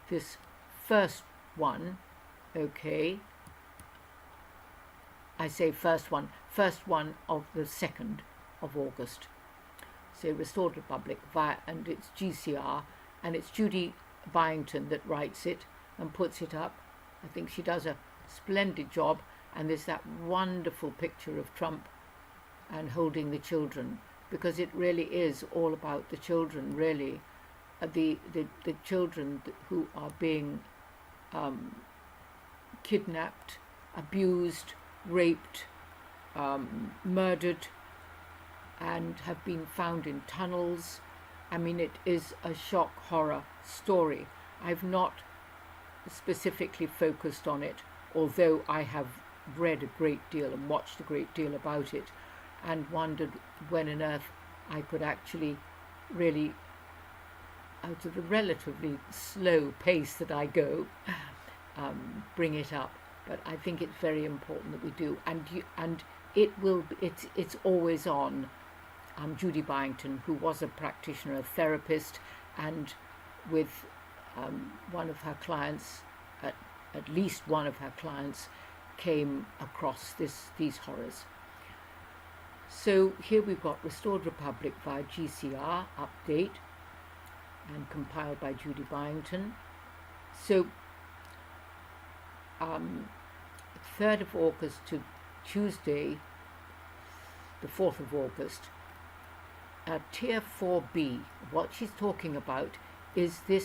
this first one, okay, I say first one of the 2nd of August. So Restored Republic and it's GCR, and it's Judy Byington that writes it and puts it up. I think she does a splendid job, and there's that wonderful picture of Trump and holding the children, because it really is all about the children, really, the children who are being kidnapped, abused, raped, murdered, and have been found in tunnels. I mean, it is a shock horror story. I've not specifically focused on it, although I have read a great deal and watched a great deal about it, and wondered when on earth I could actually really, out of the relatively slow pace that I go, bring it up. But I think it's very important that we do, and it's always on. Judy Byington, who was a practitioner, a therapist, and with one of her clients, at least one of her clients, came across these horrors. So here we've got Restored Republic via GCR update and compiled by Judy Byington. So 3rd of August to Tuesday, the 4th of August, Tier 4B, what she's talking about is the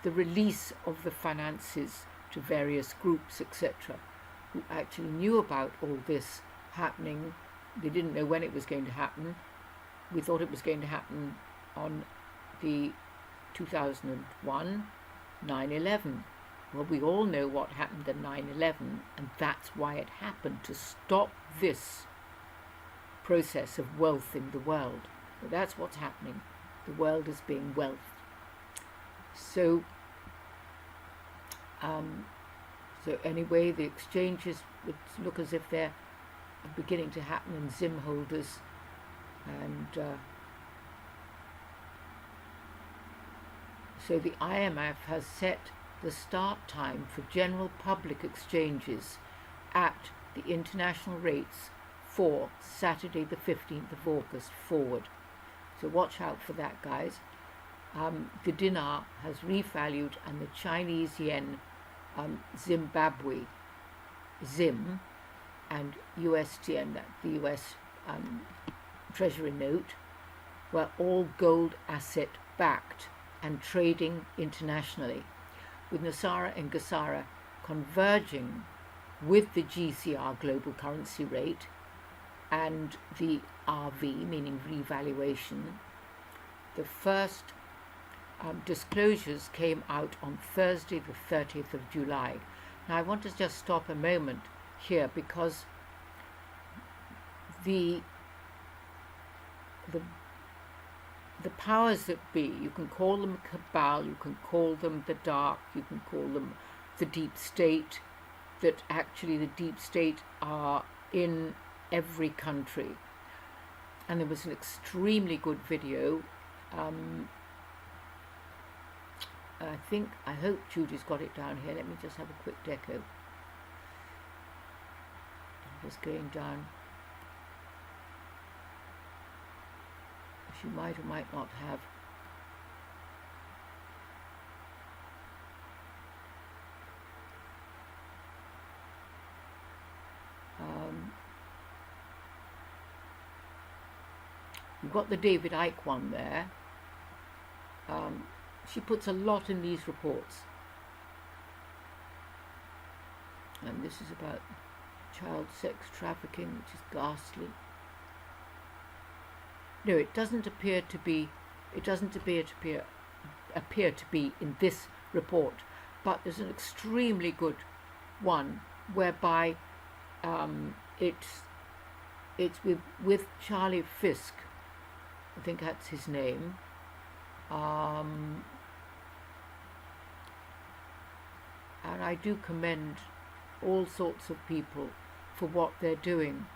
release of the finances to various groups, etc., who actually knew about all this happening. They didn't know when it was going to happen. We thought it was going to happen on the 2001 9/11. Well, we all know what happened at 9/11, and that's why it happened, to stop this process of wealthing the world. But that's what's happening. The world is being wealthed. So anyway, the exchanges would look as if they're beginning to happen in Zim holders, and so the IMF has set the start time for general public exchanges at the international rates for Saturday the 15th of August forward. So watch out for that, guys. The dinar has revalued, and the Chinese yen, Zimbabwe, Zim, and USTN, the US Treasury note, were all gold asset backed and trading internationally, with Nasara and Gasara converging with the GCR global currency rate and the RV, meaning revaluation. The first disclosures came out on Thursday the 30th of July. Now I want to just stop a moment here, because the powers that be, you can call them cabal, you can call them the dark, you can call them the deep state, that actually the deep state are in every country. And there was an extremely good video. I hope Judy's got it down here. Let me just have a quick deco. I'm just going down. She might or might not have. You've got the David Icke one there. She puts a lot in these reports. And this is about child sex trafficking, which is ghastly. No, it doesn't appear to be in this report, but there's an extremely good one whereby it's with Charlie Fisk, I think that's his name. And I do commend all sorts of people for what they're doing.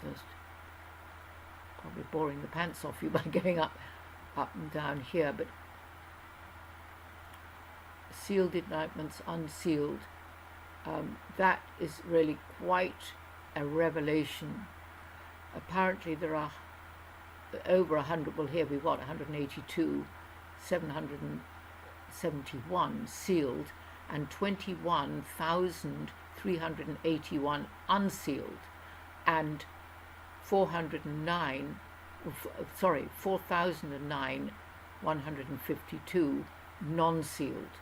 Just probably boring the pants off you by going up and down here, but sealed indictments, unsealed, that is really quite a revelation. Apparently there are over 100, well here we've got 182, 771 sealed, and 21,381 unsealed, and 4,009 152 non-sealed.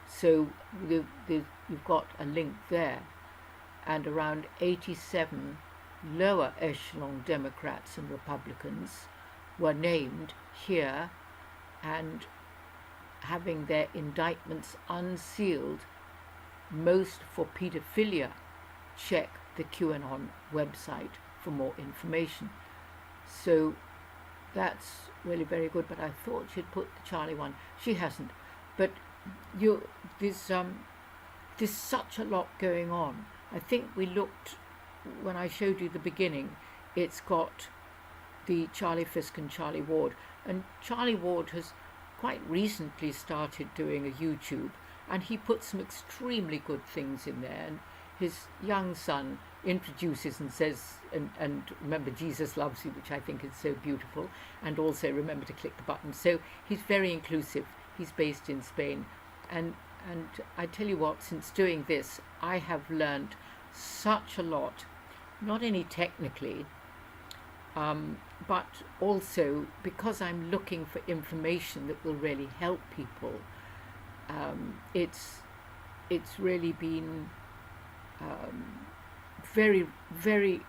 So you've got a link there, and around 87 lower echelon Democrats and Republicans were named here and having their indictments unsealed, most for paedophilia. Check the QAnon website for more information. So that's really very good, but I thought she'd put the Charlie one. She hasn't. But there's such a lot going on. I think we looked, when I showed you the beginning, it's got the Charlie Fisk and Charlie Ward. And Charlie Ward has quite recently started doing a YouTube, and he puts some extremely good things in there. And his young son introduces and says, and remember Jesus loves you, which I think is so beautiful, and also remember to click the button. So he's very inclusive. He's based in Spain. And I tell you what, since doing this, I have learned such a lot, not only technically, but also because I'm looking for information that will really help people. It's really been very, very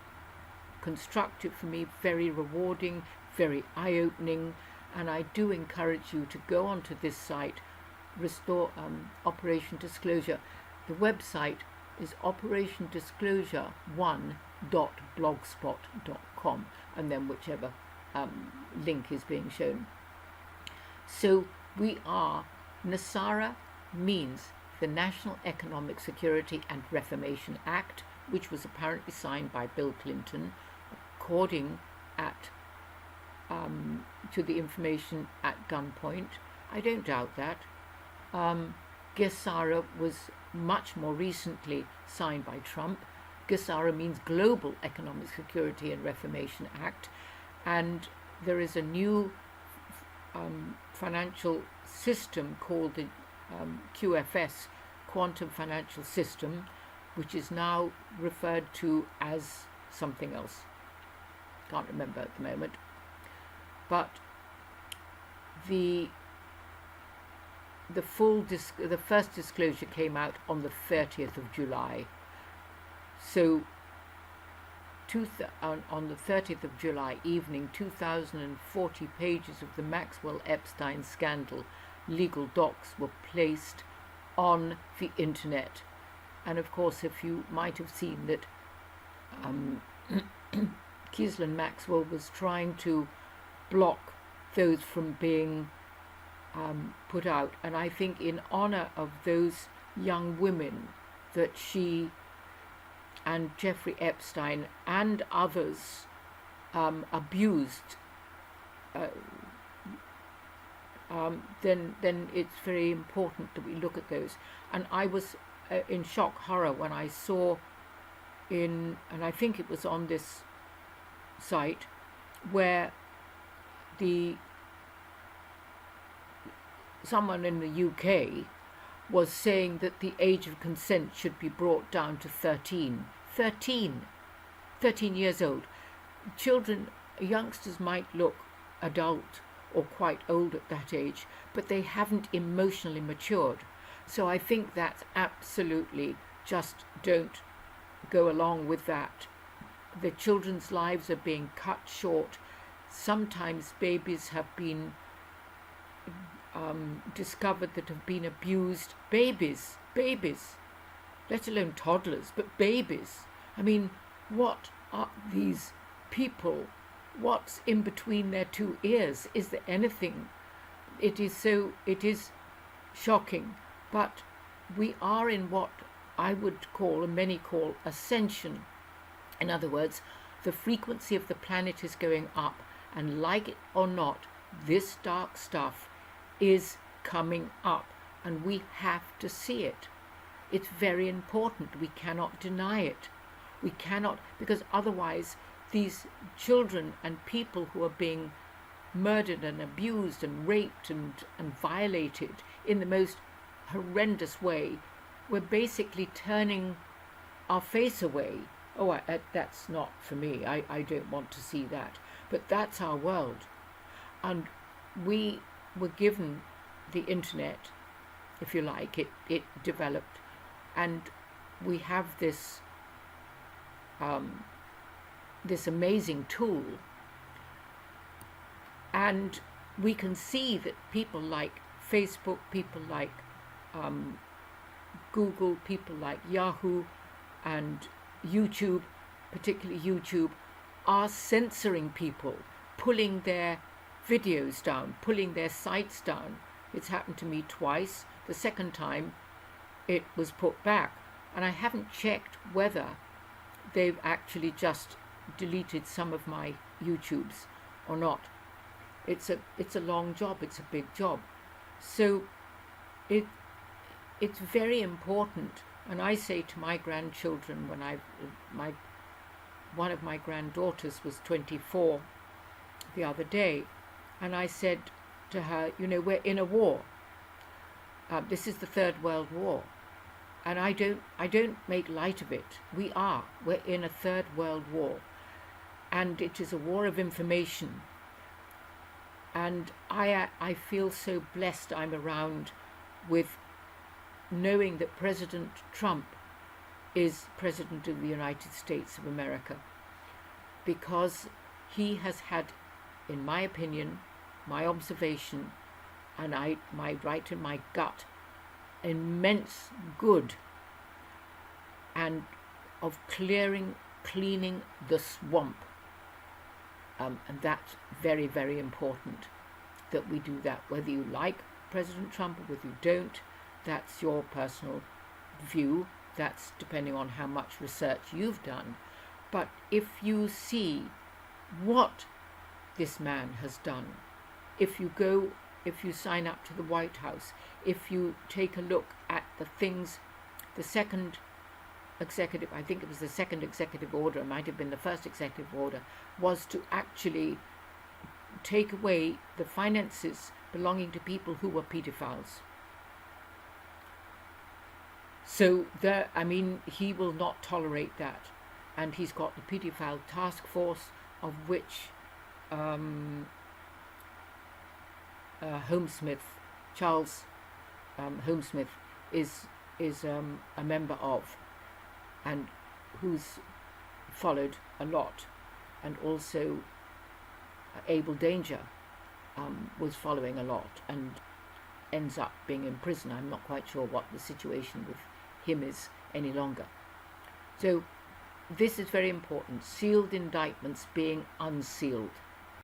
constructive for me, very rewarding, very eye-opening, and I do encourage you to go onto this site, Operation Disclosure. The website is operationdisclosure1.blogspot.com, and then whichever link is being shown. So we are, NESARA means the National Economic Security and Reformation Act, which was apparently signed by Bill Clinton, according to the information at gunpoint. I don't doubt that. GESARA was much more recently signed by Trump. GESARA means Global Economic Security and Reformation Act, and there is a new financial system called the QFS, Quantum Financial System, which is now referred to as something else. Can't remember at the moment. But the first disclosure came out on the 30th of July. So on the 30th of July evening, 2,040 pages of the Maxwell-Epstein scandal legal docs were placed on the internet. And of course, if you might have seen that Ghislaine Maxwell was trying to block those from being put out. And I think in honor of those young women that she and Jeffrey Epstein and others abused, then it's very important that we look at those. And I was in shock horror when I saw and I think it was on this site, where someone in the UK was saying that the age of consent should be brought down to 13 years old. Children, youngsters might look adult or quite old at that age, but they haven't emotionally matured. So I think that's absolutely, just don't go along with that. The children's lives are being cut short. Sometimes babies have been discovered that have been abused. Babies, let alone toddlers, but babies. I mean, what are these people? What's in between their two ears? Is there anything? It is shocking, but we are in what I would call, and many call, ascension. In other words, the frequency of the planet is going up, And like it or not, this dark stuff is coming up, and we have to see it. It's very important. We cannot deny it. We cannot, because otherwise these children and people who are being murdered and abused and raped and violated in the most horrendous way, we're basically turning our face away. Oh, that's not for me. I don't want to see that. But that's our world. And we were given the internet, if you like. It developed. And we have this this amazing tool. And we can see that people like Facebook, people like Google, people like Yahoo and YouTube, particularly YouTube, are censoring people, pulling their videos down, pulling their sites down. It's happened to me twice. The second time it was put back. And I haven't checked whether they've actually just deleted some of my YouTubes or not. It's a long job, it's a big job. So it's very important. And I say to my grandchildren, when one of my granddaughters was 24 the other day, and I said to her, you know, we're in a war. This is the Third World War. And I don't make light of it. We're in a Third World War. And it is a war of information. And I feel so blessed I'm around with knowing that President Trump is President of the United States of America, because he has had, in my opinion, my observation, and my right in my gut, immense good and of cleaning the swamp. And that's very, very important that we do that, whether you like President Trump or whether you don't. That's your personal view. That's depending on how much research you've done. But if you see what this man has done, if you sign up to the White House, if you take a look at the things, the second executive, I think it was the second executive order, it might have been the first executive order, was to actually take away the finances belonging to people who were pedophiles. So he will not tolerate that. And he's got the pedophile task force, of which Charles Homesmith is a member of, and who's followed a lot, and also Abel Danger was following a lot and ends up being in prison. I'm not quite sure what the situation with him is any longer. So this is very important, sealed indictments being unsealed.